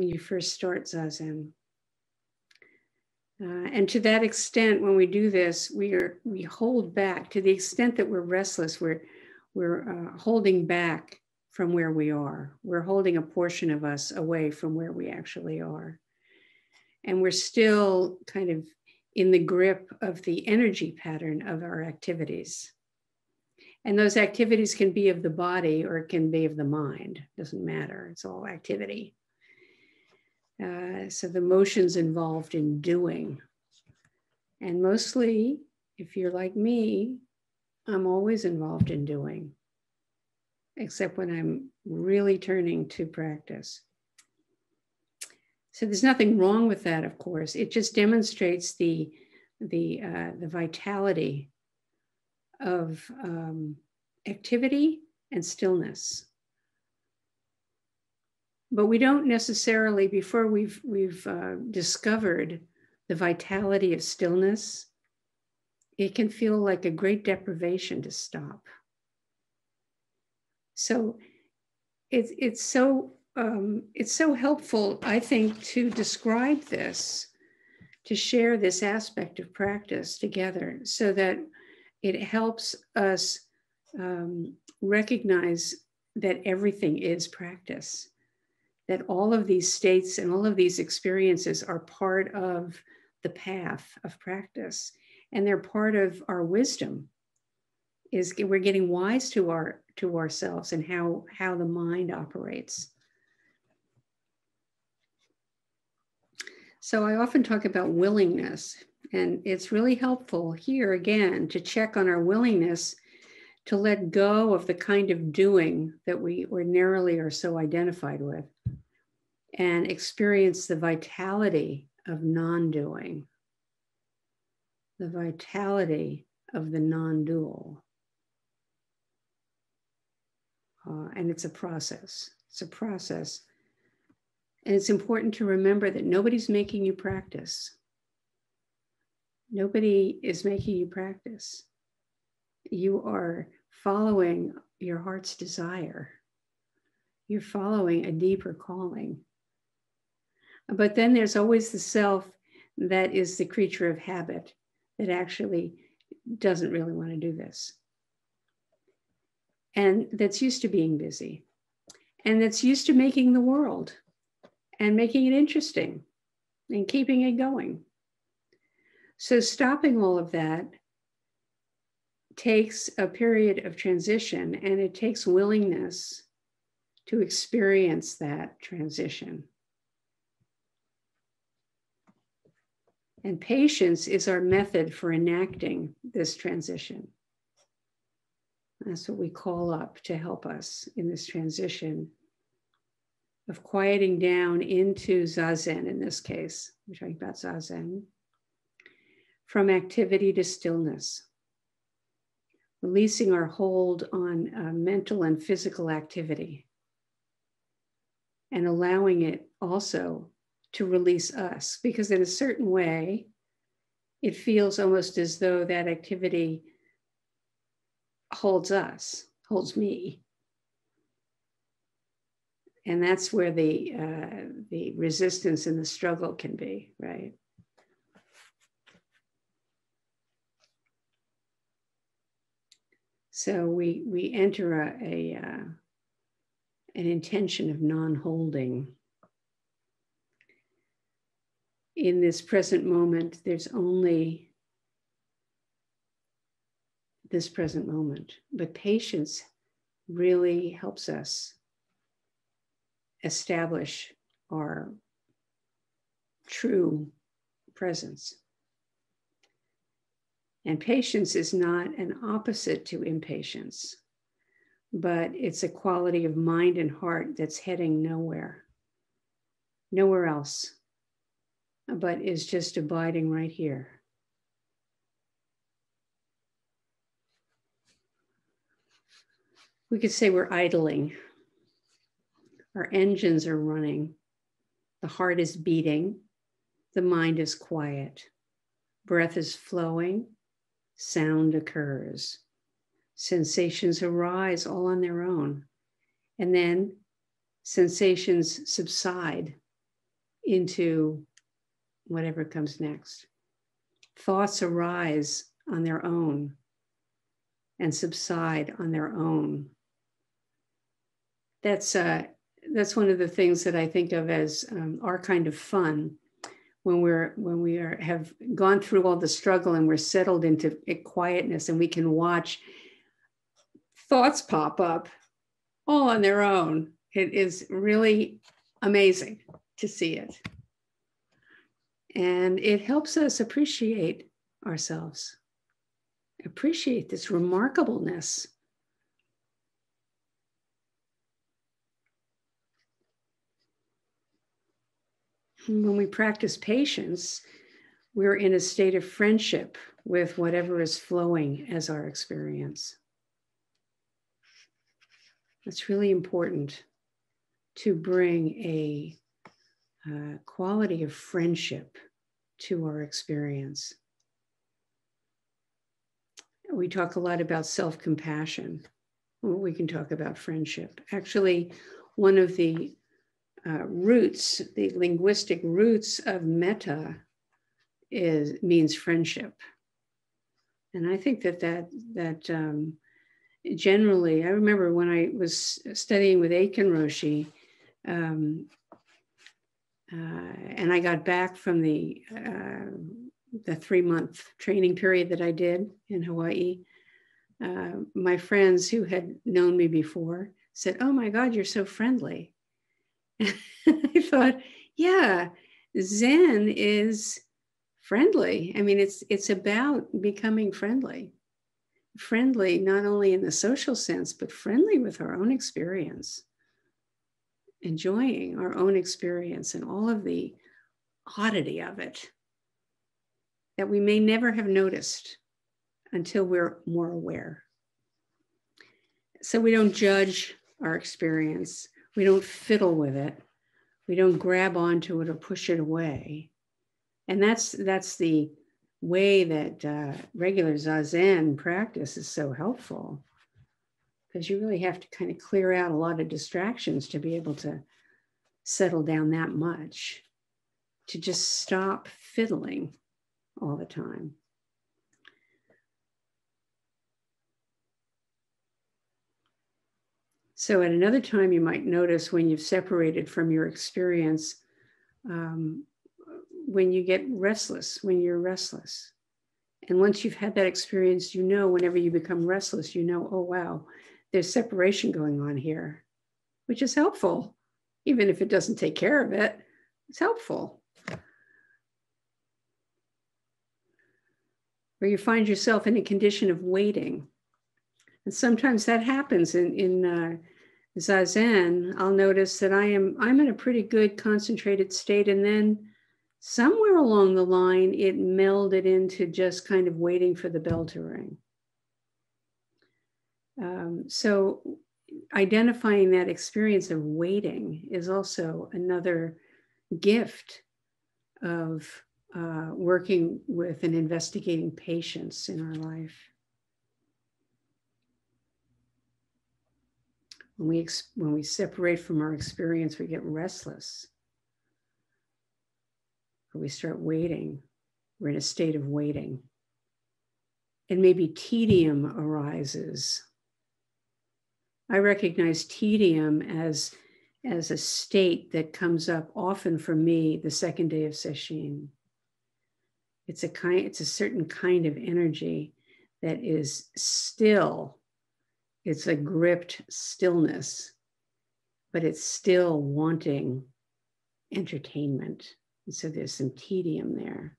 when you first start Zazen. And to that extent, when we do this, we hold back. To the extent that we're restless, we're holding back from where we are. We're holding a portion of us away from where we actually are. And we're still kind of in the grip of the energy pattern of our activities. And those activities can be of the body or it can be of the mind. Doesn't matter. It's all activity. So the motions involved in doing. And mostly, if you're like me, I'm always involved in doing, except when I'm really turning to practice. So there's nothing wrong with that, of course. It just demonstrates the vitality of activity and stillness. But we don't necessarily, before we've discovered the vitality of stillness, it can feel like a great deprivation to stop. So it's so helpful, I think, to describe this, to share this aspect of practice together, so that it helps us recognize that everything is practice. That all of these states and all of these experiences are part of the path of practice. And they're part of our wisdom. Is we're getting wise to ourselves and how the mind operates. So I often talk about willingness, and it's really helpful here again to check on our willingness to let go of the kind of doing that we ordinarily are so identified with, and experience the vitality of non-doing, the vitality of the non-dual. And it's a process. It's a process. And it's important to remember that nobody's making you practice. Nobody is making you practice. You are following your heart's desire. You're following a deeper calling. But then there's always the self that is the creature of habit, that actually doesn't really want to do this. And that's used to being busy. And that's used to making the world and making it interesting and keeping it going. So stopping all of that takes a period of transition, and it takes willingness to experience that transition. And patience is our method for enacting this transition. That's what we call up to help us in this transition of quieting down into Zazen, in this case. We're talking about Zazen. From activity to stillness. Releasing our hold on mental and physical activity. And allowing it also to release us, because in a certain way, it feels almost as though that activity holds us, holds me. And that's where the resistance and the struggle can be, right? So we enter an intention of non-holding. In this present moment, there's only this present moment. But patience really helps us establish our true presence. And patience is not an opposite to impatience, but it's a quality of mind and heart that's heading nowhere else, but is just abiding right here. We could say we're idling. Our engines are running. The heart is beating. The mind is quiet. Breath is flowing. Sound occurs. Sensations arise all on their own. And then sensations subside into whatever comes next. Thoughts arise on their own and subside on their own. That's one of the things that I think of as our kind of fun, when we have gone through all the struggle and we're settled into quietness, and we can watch thoughts pop up all on their own. It is really amazing to see it. And it helps us appreciate ourselves, appreciate this remarkableness. When we practice patience, we're in a state of friendship with whatever is flowing as our experience. It's really important to bring a quality of friendship to our experience. We talk a lot about self-compassion. Well, we can talk about friendship. Actually, one of the roots, the linguistic roots of metta means friendship. And I think that generally, I remember when I was studying with Aitken Roshi, and I got back from the 3-month training period that I did in Hawaii. My friends who had known me before said, "Oh my God, you're so friendly." I thought, yeah, Zen is friendly. I mean, it's about becoming friendly. Friendly, not only in the social sense, but friendly with our own experience. Enjoying our own experience and all of the oddity of it that we may never have noticed until we're more aware. So we don't judge our experience. We don't fiddle with it. We don't grab onto it or push it away. And that's the way that regular Zazen practice is so helpful, because you really have to kind of clear out a lot of distractions to be able to settle down that much, to just stop fiddling all the time. So at another time, you might notice when you've separated from your experience, when you get restless, when you're restless. And once you've had that experience, you know, whenever you become restless, you know, oh, wow, there's separation going on here, which is helpful. Even if it doesn't take care of it, it's helpful. Or you find yourself in a condition of waiting. And sometimes that happens in Zazen. I'll notice that I'm in a pretty good concentrated state, and then somewhere along the line, it melded into just kind of waiting for the bell to ring. So identifying that experience of waiting is also another gift of working with and investigating patience in our life. When we separate from our experience, we get restless. Or we start waiting. We're in a state of waiting. And maybe tedium arises. I recognize tedium as a state that comes up often for me the second day of Sesshin. It's a certain kind of energy that is still. It's a gripped stillness, but it's still wanting entertainment. And so there's some tedium there.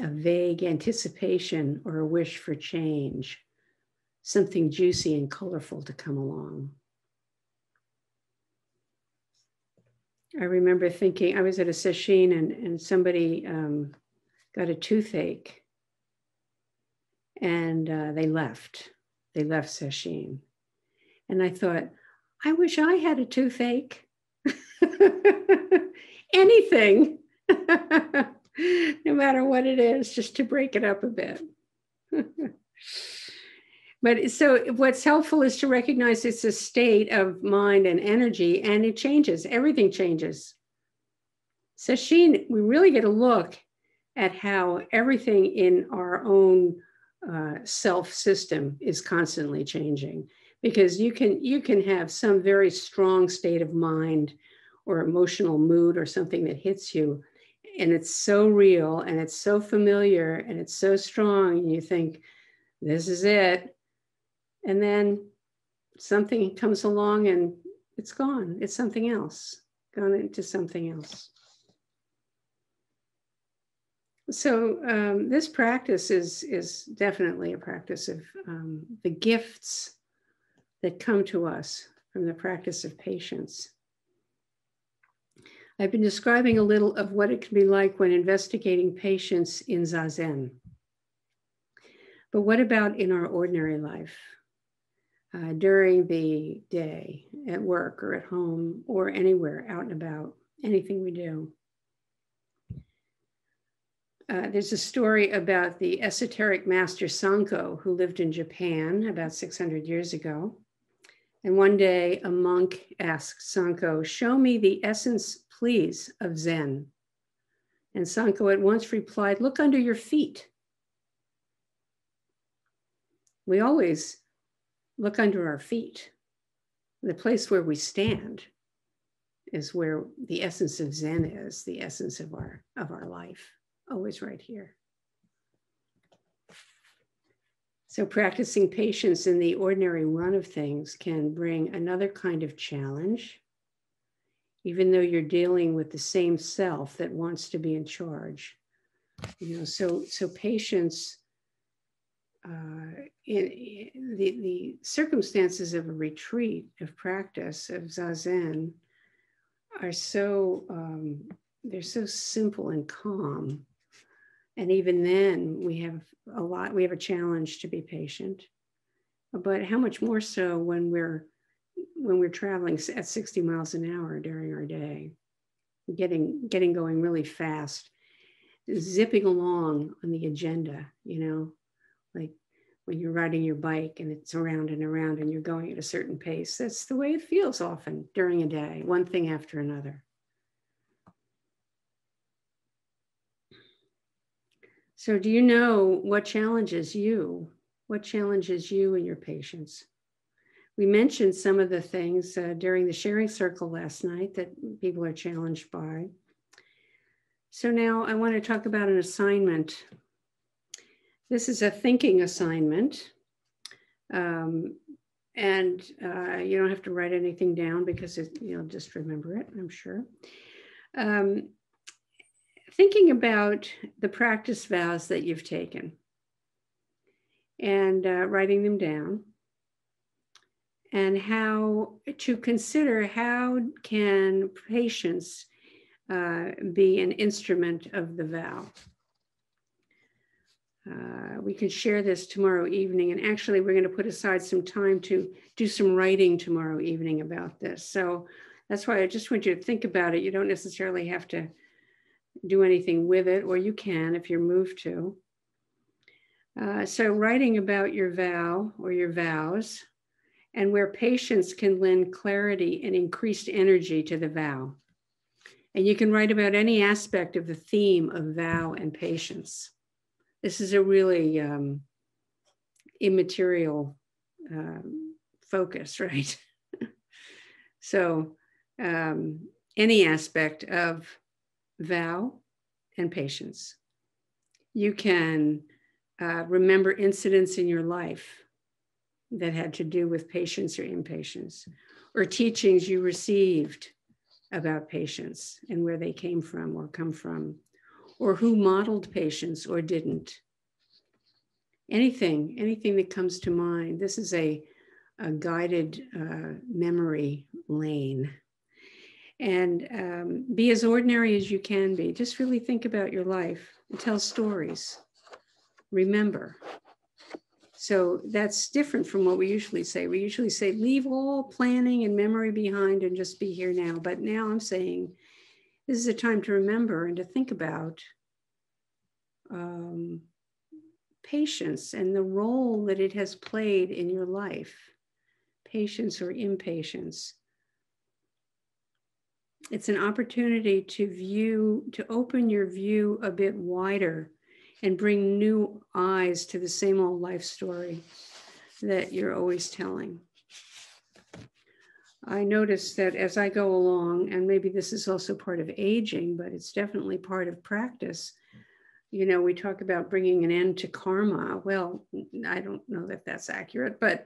A vague anticipation or a wish for change, something juicy and colorful to come along. I remember thinking, I was at a Sesshin and somebody got a toothache. And they left Sesshin. And I thought, I wish I had a toothache. Anything, no matter what it is, just to break it up a bit. But so what's helpful is to recognize it's a state of mind and energy, and it changes. Everything changes. Sesshin, we really get a look at how everything in our own self system is constantly changing, because you can have some very strong state of mind or emotional mood or something that hits you, and it's so real and it's so familiar and it's so strong, and you think, this is it. And then something comes along and it's gone. It's something else, gone into something else. So this practice is definitely a practice of the gifts that come to us from the practice of patience. I've been describing a little of what it can be like when investigating patience in Zazen. But what about in our ordinary life? During the day, at work or at home or anywhere, out and about, anything we do. There's a story about the esoteric master Sangha, who lived in Japan about 600 years ago. And one day a monk asked Sangha, "Show me the essence, please, of Zen." And Sangha at once replied, "Look under your feet." We always look under our feet. The place where we stand is where the essence of Zen is, the essence of our life, always right here. So practicing patience in the ordinary run of things can bring another kind of challenge, even though you're dealing with the same self that wants to be in charge. So patience, in the circumstances of a retreat, of practice, of Zazen, are so, they're so simple and calm. And even then we have a challenge to be patient, but how much more so when we're traveling at 60 miles an hour during our day, getting going really fast, zipping along on the agenda, like when you're riding your bike and it's around and around and you're going at a certain pace. That's the way it feels often during a day, one thing after another. So do you know what challenges you? What challenges you in your patience? We mentioned some of the things during the sharing circle last night that people are challenged by. So now I want to talk about an assignment. This is a thinking assignment. And you don't have to write anything down because you'll just remember it, I'm sure. Thinking about the practice vows that you've taken and writing them down, and how to consider how can patience be an instrument of the vow. We can share this tomorrow evening, and actually we're going to put aside some time to do some writing tomorrow evening about this. So that's why I just want you to think about it. You don't necessarily have to do anything with it, or you can if you're moved to. So writing about your vow or your vows, and where patience can lend clarity and increased energy to the vow. And you can write about any aspect of the theme of vow and patience. This is a really immaterial focus, right? So any aspect of vow and patience. You can remember incidents in your life that had to do with patience or impatience, or teachings you received about patience and where they came from or come from, or who modeled patience or didn't. Anything that comes to mind. This is a guided memory lane. And be as ordinary as you can be. Just really think about your life and tell stories. Remember. So that's different from what we usually say. We usually say, leave all planning and memory behind and just be here now. But now I'm saying, this is a time to remember and to think about patience and the role that it has played in your life, patience or impatience. It's an opportunity to open your view a bit wider and bring new eyes to the same old life story that you're always telling. I notice that as I go along, and maybe this is also part of aging, but it's definitely part of practice. You know, we talk about bringing an end to karma. Well, I don't know that that's accurate, but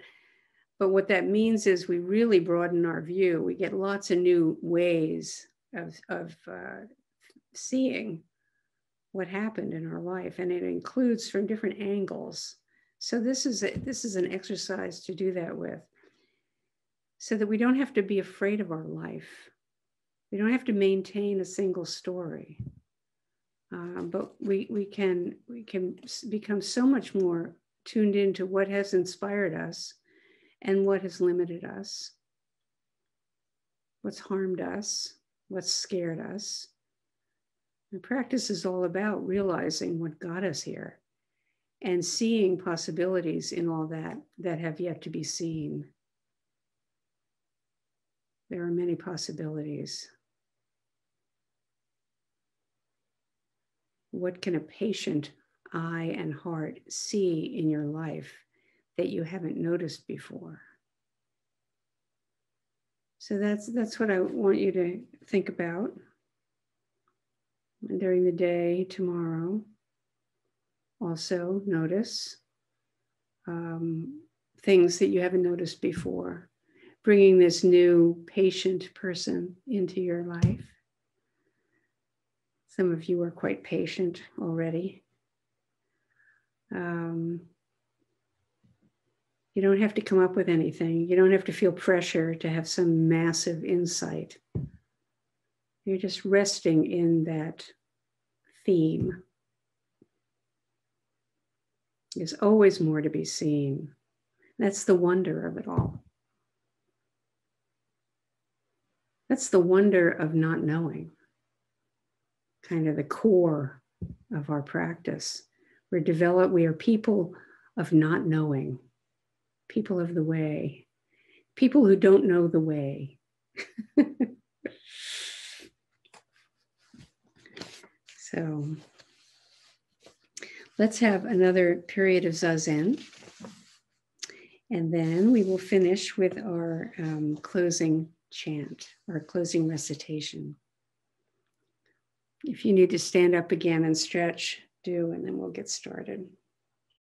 what that means is we really broaden our view. We get lots of new ways of seeing what happened in our life, and it includes from different angles. So this is an exercise to do that with, so that we don't have to be afraid of our life. We don't have to maintain a single story, but we can become so much more tuned into what has inspired us and what has limited us, what's harmed us, what's scared us. And practice is all about realizing what got us here and seeing possibilities in all that have yet to be seen. There are many possibilities. What can a patient eye and heart see in your life that you haven't noticed before? So that's what I want you to think about during the day tomorrow. Also notice things that you haven't noticed before, bringing this new patient person into your life. Some of you are quite patient already. You don't have to come up with anything. You don't have to feel pressure to have some massive insight. You're just resting in that theme. There's always more to be seen. That's the wonder of it all. That's the wonder of not knowing, kind of the core of our practice. We are people of not knowing, people of the way, people who don't know the way. So let's have another period of Zazen. And then we will finish with our closing chant, our closing recitation. If you need to stand up again and stretch, do, and then we'll get started.